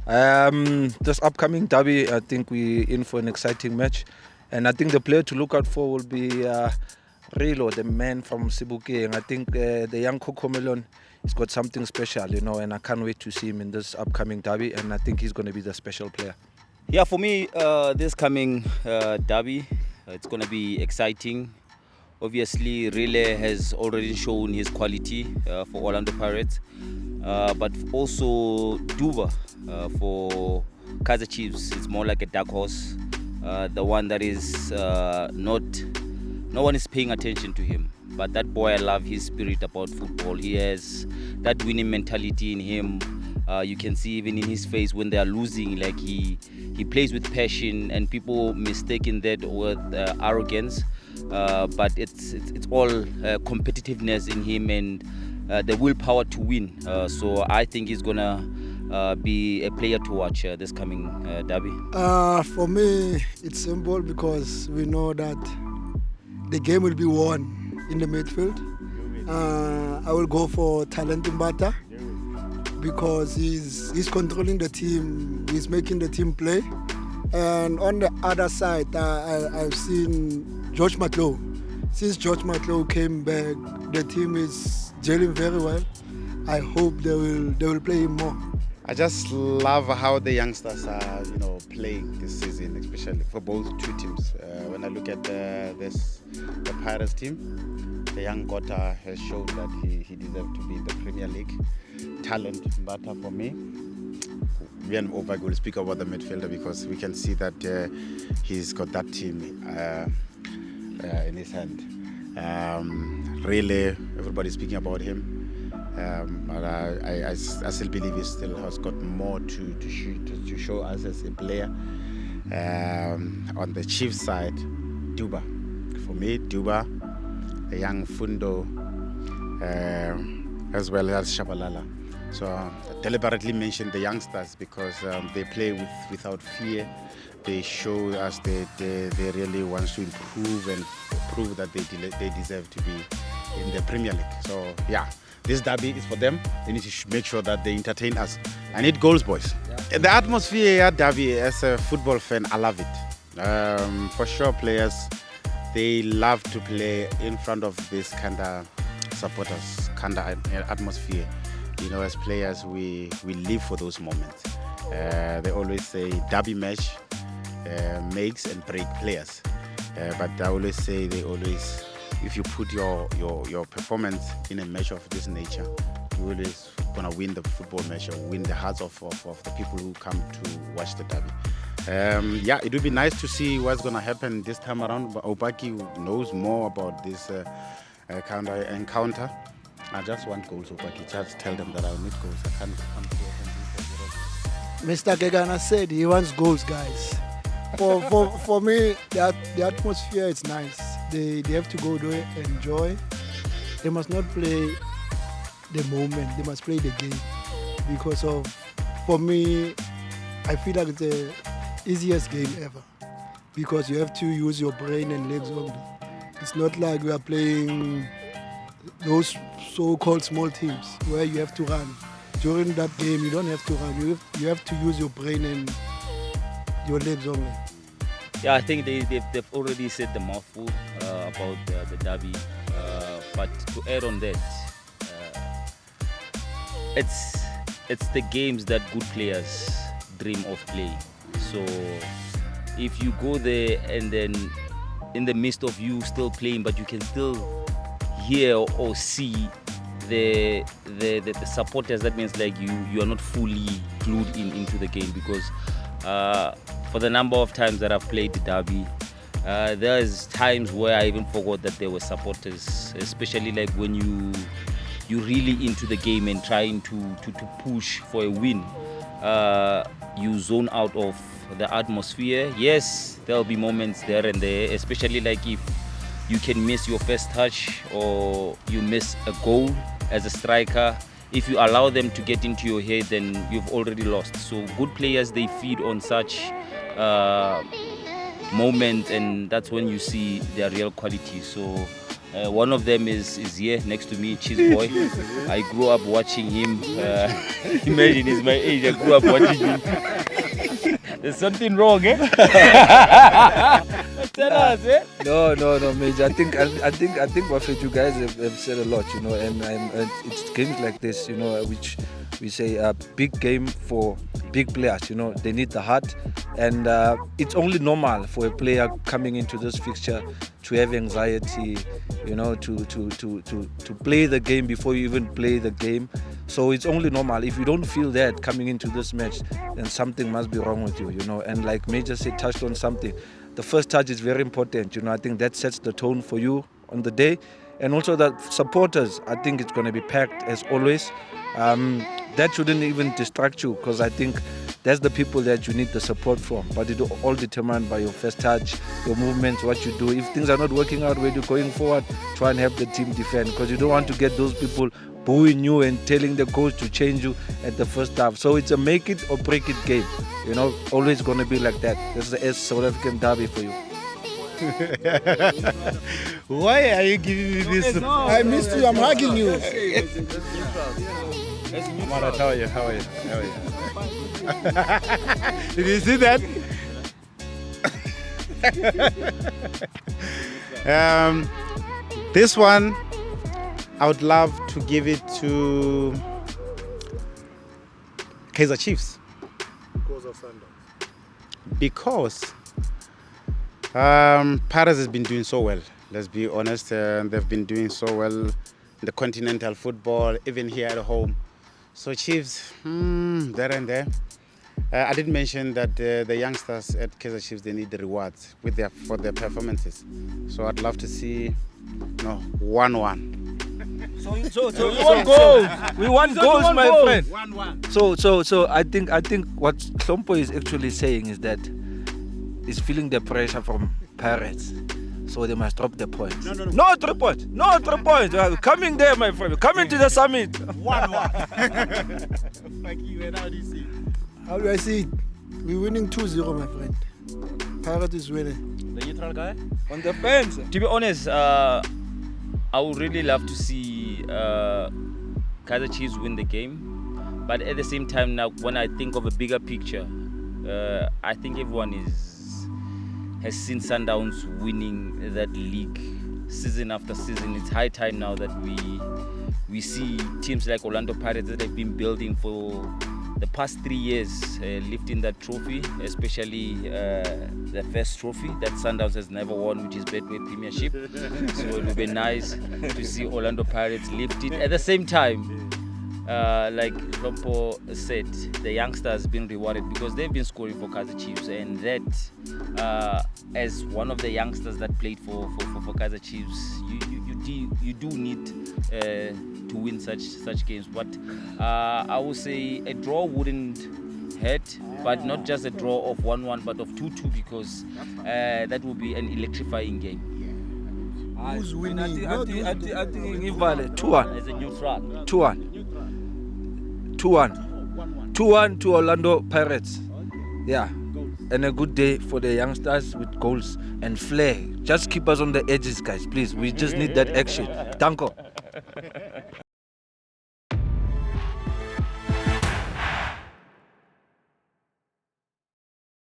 This upcoming derby, I think we're in for an exciting match, and I think the player to look out for will be Rilo, the man from Sebokeng. I think the young Cocomelon has got something special, and I can't wait to see him in this upcoming derby, and I think he's going to be the special player. Yeah, for me, this coming derby, it's going to be exciting. Obviously, Rile has already shown his quality for Orlando Pirates, but also Duba for Kaizer Chiefs. It's more like a dark horse, the one that is no one is paying attention to him. But that boy, I love his spirit about football. He has that winning mentality in him. You can see even in his face when they are losing, like he plays with passion, and people mistaking that with arrogance. But it's all competitiveness in him and the willpower to win. So I think he's gonna be a player to watch this coming derby. For me, it's simple because we know that the game will be won in the midfield. I will go for Talent Mbata because he's controlling the team, he's making the team play. And on the other side, I've seen George Matlow. Since George Matlow came back, the team is gelling very well. I hope they will play him more. I just love how the youngsters are, playing this season, especially for both two teams. When I look at the Pirates team, the young Gota has shown that he deserves to be in the Premier League. Talent, Mbata for me. We and Oupa will speak about the midfielder because we can see that he's got that team in his hand. Really, everybody's speaking about him. But I still believe he still has got more to show us as a player. On the Chiefs side, Duba. For me, Duba, a young Fundo, as well as Shabalala. So I deliberately mentioned the youngsters because they play without fear. They show us they really want to improve and prove that they deserve to be in the Premier League. So yeah. This derby is for them. They need to make sure that they entertain us. I need goals, boys. Yeah. The atmosphere at derby, as a football fan, I love it. For sure, players, they love to play in front of this kind of supporters, kind of atmosphere. As players, we live for those moments. They always say derby match makes and break players. But I always say if you put your performance in a match of this nature, you always gonna win the football match or win the hearts of the people who come to watch the derby. It would be nice to see what's gonna happen this time around. But Obaki knows more about this kind of encounter. I just want goals, Obaki. Just tell them that I need goals. I can't come to Mr. Kekana said he wants goals, guys. For me, the atmosphere is nice. They have to go there and enjoy. They must not play the moment. They must play the game. For me, I feel like it's the easiest game ever. Because you have to use your brain and legs only. It's not like we are playing those so-called small teams where you have to run. During that game, you don't have to run. You have to use your brain and your legs only. Yeah, I think they've already said the mouthful about the derby. But to add on that, it's the games that good players dream of playing. So if you go there and then in the midst of you still playing, but you can still hear or see the supporters, that means like you are not fully glued into the game because for the number of times that I've played the derby, there's times where I even forgot that there were supporters, especially like when you really into the game and trying to push for a win. You zone out of the atmosphere. Yes, there'll be moments there and there, especially like if you can miss your first touch or you miss a goal as a striker. If you allow them to get into your head, then you've already lost. So good players, they feed on such moments, and that's when you see their real quality. So One of them is here next to me, Cheeseboy. I grew up watching him. Imagine, he's my age. I grew up watching him. There's something wrong, eh? Tell us, eh? No, Major. I think what you guys have said a lot, and it's games like this, which we say a big game for big players. They need the heart, and it's only normal for a player coming into this fixture to have anxiety, to play the game before you even play the game. So it's only normal. If you don't feel that coming into this match, then something must be wrong with you, And like Major said, touched on something. The first touch is very important, I think that sets the tone for you on the day. And also the supporters, I think it's going to be packed as always. That shouldn't even distract you, because I think that's the people that you need the support from. But it's all determined by your first touch, your movements, what you do. If things are not working out when you're going forward, try and help the team defend, because you don't want to get those people booing you and telling the coach to change you at the first half. So it's a make it or break it game. Always going to be like that. This is the South African Derby for you. Why are you giving me this? I missed you. I'm hugging you. Amara, how are you? Did you see that? This one, I would love to give it to Kaizer Chiefs. Because of Sundowns. Because Paris has been doing so well. Let's be honest, they've been doing so well in the continental football, even here at home. So Chiefs, there and there. I did mention that the youngsters at Kaizer Chiefs, they need the rewards for their performances. So I'd love to see 1-1. So we want goals. We want goals, my friend. 1-1. So I think what Hlompho is actually saying is that he's feeling the pressure from Pirates. So they must drop the points. No 3 points. No 3 points. Coming there, my friend. Coming to the summit. 1-1. Like you, and how do you see it? How do I see it? We're winning 2-0, my friend. Pirate is winning. The neutral guy? On the fence. To be honest, I would really love to see Kaizer Chiefs win the game. But at the same time, now when I think of a bigger picture, I think everyone has seen Sundowns winning that league season after season. It's high time now that we see teams like Orlando Pirates that have been building for the past 3 years, lifting that trophy, especially the first trophy that Sundowns has never won, which is Betway Premiership. So it would be nice to see Orlando Pirates lift it. At the same time, like Hlompho said, the youngsters been rewarded because they've been scoring for Kaizer Chiefs, and that as one of the youngsters that played for Kaizer Chiefs, you do need to win such games. But I would say a draw wouldn't hurt, but not just a draw of 1-1, but of 2-2, because that will be an electrifying game. Who's winning? I think 2-1. As a neutral. 2-1 to Orlando Pirates. Yeah. And a good day for the youngsters with goals and flair. Just keep us on the edges, guys, please. We just need that action. Danko.